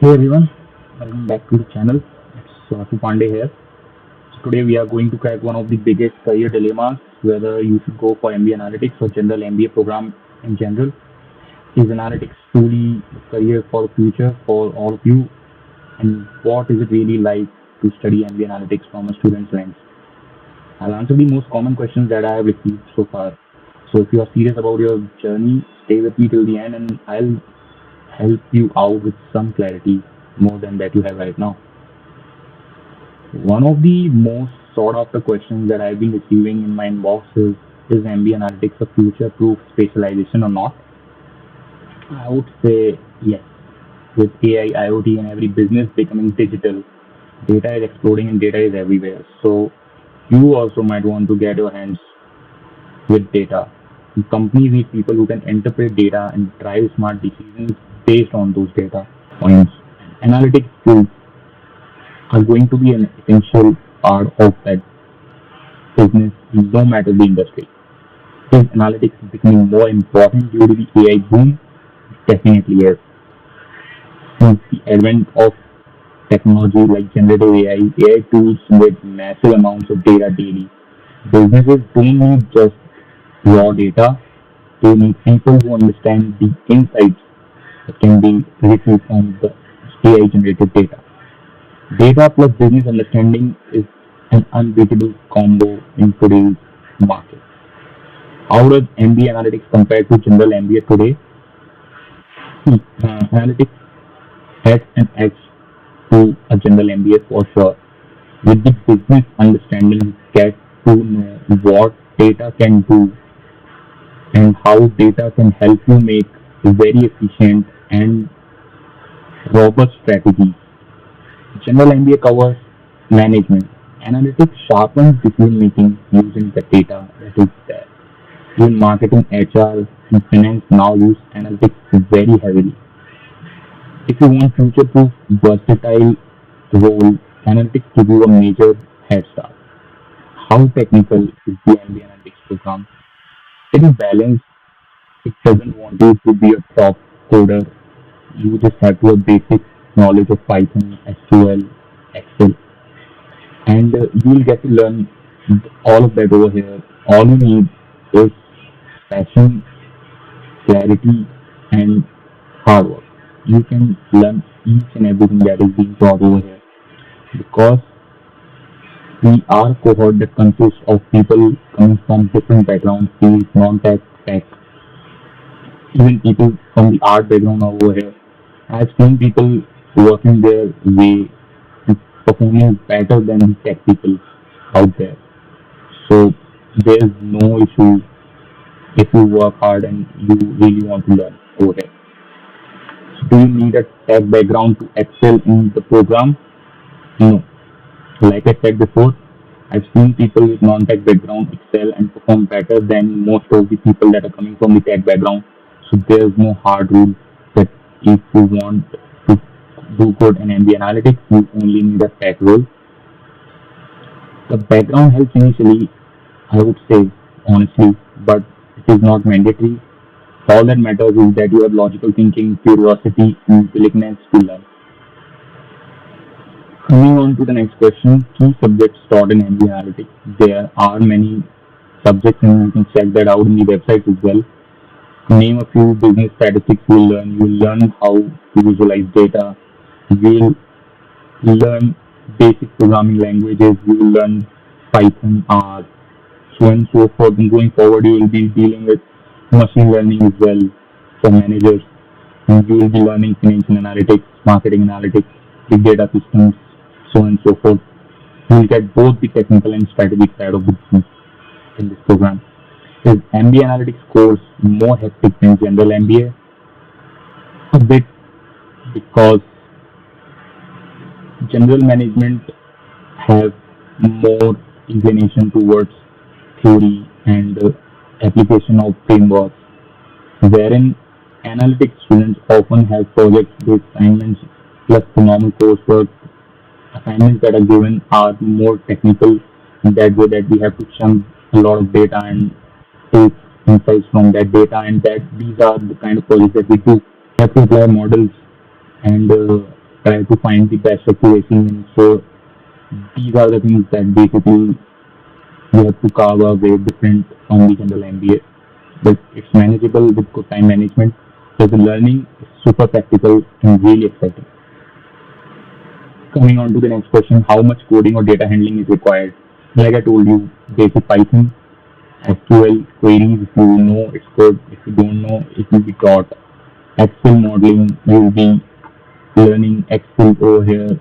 Hey everyone, welcome back to the channel. It's Vasu Pandey here. So today we are going to crack one of the biggest career dilemmas, whether you should go for MBA Analytics or general MBA program in general. Is analytics truly the career for the future for all of you? And what is it really like to study MBA Analytics from a student's lens? I'll answer the most common questions that I have received so far. So if you are serious about your journey, stay with me till the end and I'll help you out with some clarity more than that you have right now. One of the most sought after questions that I've been receiving in my inbox is MBA Analytics a future proof specialization or not? I would say yes. With AI, IoT, and every business becoming digital, data is exploding and data is everywhere. So you also might want to get your hands with data. Companies need people who can interpret data and drive smart decisions based on those data points. Analytics skills are going to be an essential part of that business no matter the industry. Is analytics becoming more important due to the AI boom? Definitely yes. Since the advent of technology like generative AI tools with massive amounts of data daily, businesses don't need just raw data, they need people who understand the insights that can be retrieved from the AI generated data. Data plus business understanding is an unbeatable combo in today's market. How does MBA analytics compare to general MBA today? Analytics has an edge to a general MBA for sure. With the business understanding, you get to know what data can do and how data can help you make very efficient and robust strategies. General MBA covers management. Analytics sharpens decision making using the data that is there. Even marketing, HR, and finance now use analytics very heavily. If you want future-proof, versatile role, analytics give you a major head start. How technical is the MBA analytics program? It is balanced. It doesn't want you to be a top coder. You just have to have basic knowledge of Python, SQL, Excel, and you will get to learn all of that over here. All you need is passion, clarity, and hard work. You can learn each and everything that is being taught over here because we are a cohort that consists of people coming from different backgrounds, fields, non-tech, tech, even people from the art background over here. I've seen people working their way and performing better than tech people out there. So there's no issue if you work hard and you really want to learn over here. So do you need a tech background to excel in the program? No. Like I said before, I've seen people with non-tech background excel and perform better than most of the people that are coming from the tech background. So there's no hard rule that if you want to do good in MBA analytics, you only need a tech role. The background helps initially, I would say, honestly, but it is not mandatory. All that matters is that you have logical thinking, curiosity, and willingness to learn. Coming on to the next question, key subjects taught in MBA analytics. There are many subjects, and you can check that out in the website as well. Name a few business statistics you'll learn. You'll learn how to visualize data. You'll learn basic programming languages. You'll learn Python, R, so on and so forth. And going forward, you will be dealing with machine learning as well for managers. And you will be learning financial analytics, marketing analytics, big data systems, so on and so forth. You will get both the technical and strategic side of the business in this program. Is MBA analytics course more hectic than general MBA? A bit, because general management have more inclination towards theory and application of frameworks, wherein analytics students often have project-based assignments plus the normal coursework. Assignments that are given are more technical in that way that we have to chunk a lot of data and take insights from that data, and that these are the kind of projects that we do. We have to apply models and try to find the best accuracy. And so these are the things that basically you have to carve a way different from the general MBA. But it's manageable with good time management. So the learning is super practical and really exciting. Coming on to the next question, how much coding or data handling is required? Like I told you, basic Python, SQL queries, if you know it's good. If you don't know, it will be taught. Excel modeling, you will be learning Excel over here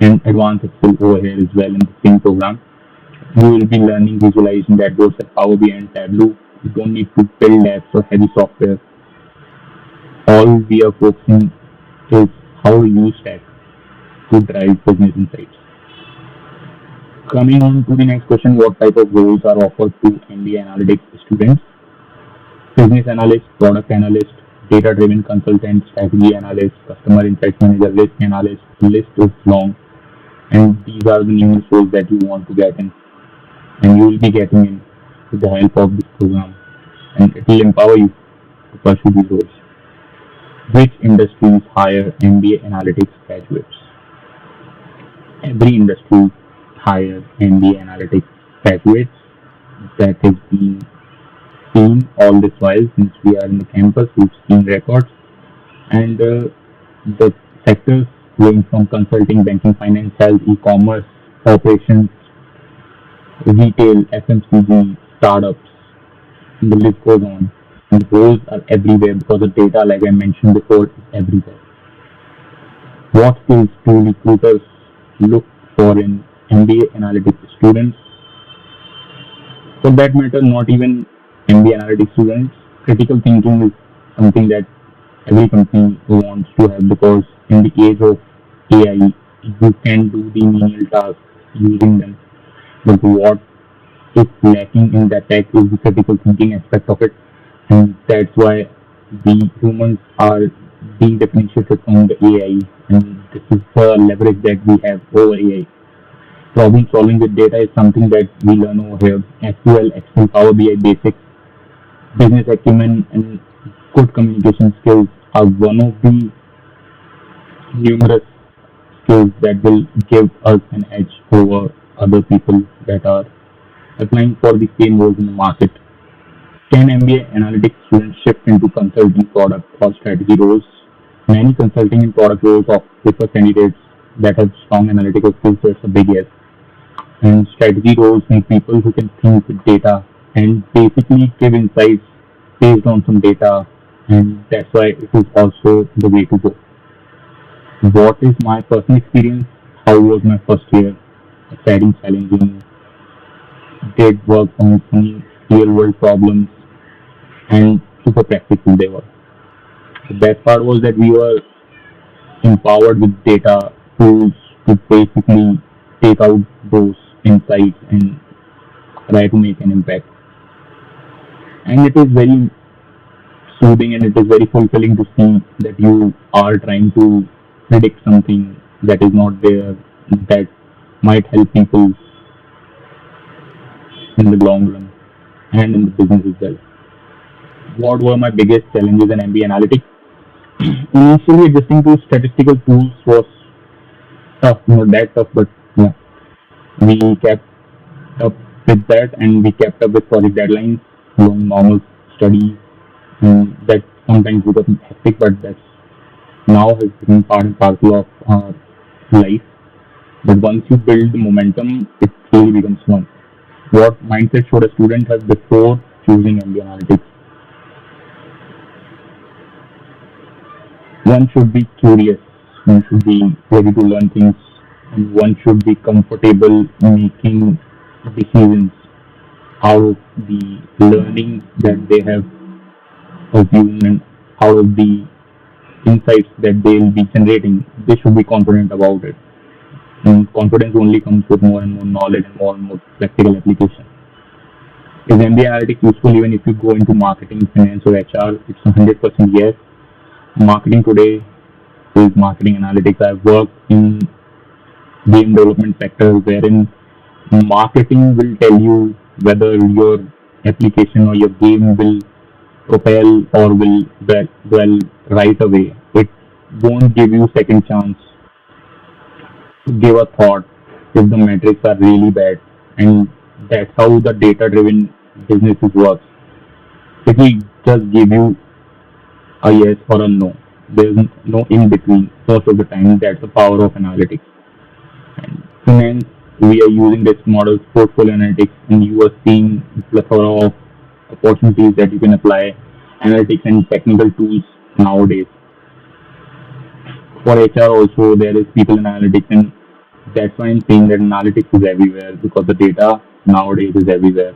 and advanced Excel over here as well in the same program. You will be learning visualization that goes at Power BI and Tableau. You don't need to build apps or heavy software. All we are focusing is how to use tech to drive business insights. Coming on to the next question, what type of roles are offered to MBA analytics students? Business analyst, product analyst, data-driven consultant, strategy analyst, customer insights manager, risk analyst. The list is long, and these are the numerous roles that you want to get in, and you will be getting in with the help of this program, and it will empower you to pursue these roles. Which industries hire MBA analytics graduates? Every industry hires MBA analytics graduates. That has been seen all this while since we are in the campus. We've seen records, and the sectors range from consulting, banking, finance, health, e-commerce, operations, retail, FMCG, startups, and the list goes on. And the roles are everywhere because the data, like I mentioned before, is everywhere. What skills do recruiters look for in MBA analytics students? For that matter, not even MBA analytics students. Critical thinking is something that every company wants to have because in the age of AI, you can do the menial tasks using them. But what is lacking in that tech is the critical thinking aspect of it, and that's why the humans are being differentiated from the AI, and this is the leverage that we have over AI. Problem solving with data is something that we learn over here. SQL, Excel, Power BI basics, business acumen, and good communication skills are one of the numerous skills that will give us an edge over other people that are applying for the same roles in the market. Can MBA analytics students shift into consulting, product, or strategy roles? Many consulting and product roles prefer candidates that have strong analytical skills, so it's a big yes. And strategy roles need people who can think with data and basically give insights based on some data, and that's why it is also the way to go. What is my personal experience? How was my first year? Exciting, challenging, did work on some real world problems, and super practical they were. The best part was that we were empowered with data tools to basically take out those insights and try to make an impact. And it is very soothing and it is very fulfilling to see that you are trying to predict something that is not there, that might help people in the long run and in the business as well. What were my biggest challenges in MBA analytics? Initially, adjusting to statistical tools was tough, not that tough, but yeah, we kept up with that and we kept up with project deadlines, doing normal studies, and that sometimes becomes hectic, but that's now has become part and parcel of our life. But once you build the momentum, it really becomes fun. What mindset should a student have before choosing MBA analytics? One should be curious, one should be ready to learn things, and one should be comfortable making decisions out of the learning that they have assumed and out of the insights that they will be generating. They should be confident about it. And confidence only comes with more and more knowledge and more practical application. Is MBA analytics useful even if you go into marketing, finance, or HR? It's 100% yes. Marketing today is marketing analytics. I've worked in game development sector wherein marketing will tell you whether your application or your game will propel or will well right away. It won't give you second chance to give a thought if the metrics are really bad. And that's how the data-driven businesses works. It will just give you a yes or a no. There's no in between most of the time. That's the power of analytics. And finance, we are using this model portfolio analytics, and you are seeing plethora of opportunities that you can apply analytics and technical tools nowadays. For HR also, there is people analytics, and that's why I'm saying that analytics is everywhere because the data nowadays is everywhere.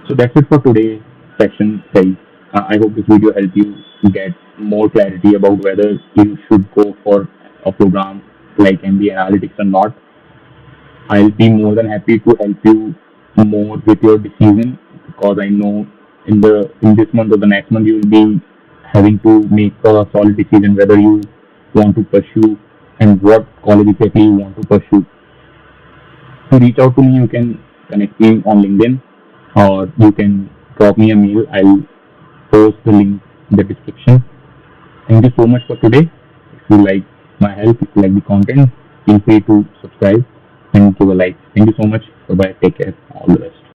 So that's it for today's session, guys. I hope this video helped you get more clarity about whether you should go for a program like MBA Analytics or not. I'll be more than happy to help you more with your decision because I know in this month or the next month you will be having to make a solid decision whether you want to pursue and what college exactly you want to pursue. To reach out to me, you can connect me on LinkedIn or you can drop me a mail. I'll post the link in the description. Thank you so much for today. If you like my help, if you like the content, feel free to subscribe and give a like. Thank you so much. Bye bye. Take care. All the best.